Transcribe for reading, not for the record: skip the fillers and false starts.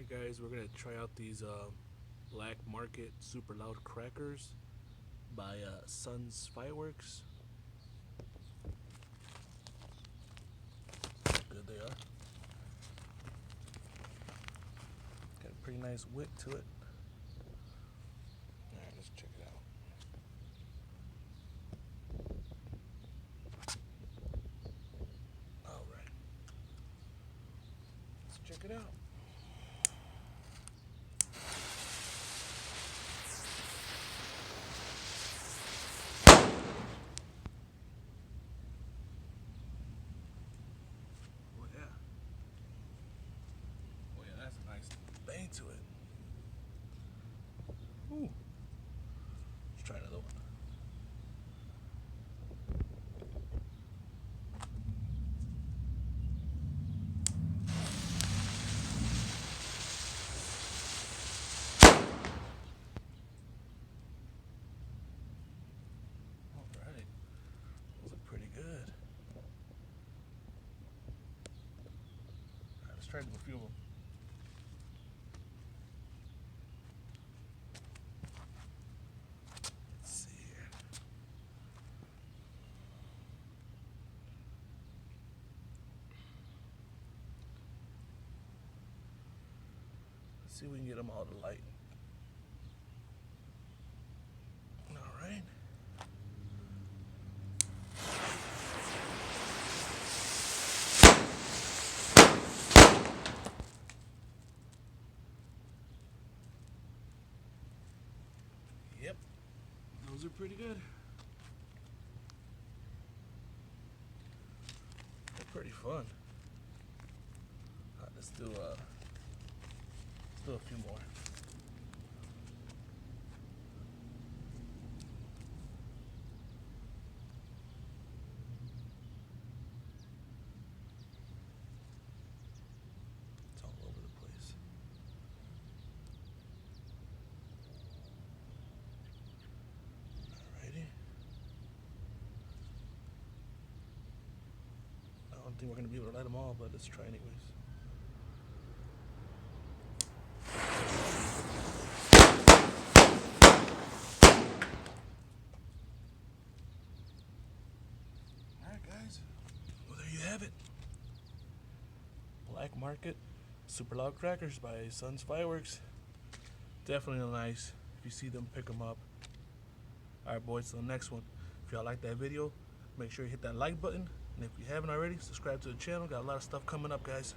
Alright guys, we're gonna try out these Black Market Super Loud Crackers by Sun's Fireworks. Good they are. Got a pretty nice wick to it. Alright, let's check it out. Alright. Let's check it out. That's a nice bang to it. Ooh. Let's try another one. Alright. Those are pretty good. Alright, let's try a few of them. See if we can get them all to light. All right. Yep, those are pretty good. They're pretty fun. Let's do a few more. It's all over the place. Alrighty. I don't think we're gonna be able to light them all, but let's try anyways. Guys, well, there you have it. Black Market Super Loud Crackers by Sun's Fireworks. Definitely nice. If you see them, pick them up. Alright boys, till the next one. If y'all like that video, make sure you hit that like button. And if you haven't already, subscribe to the channel. Got a lot of stuff coming up, guys.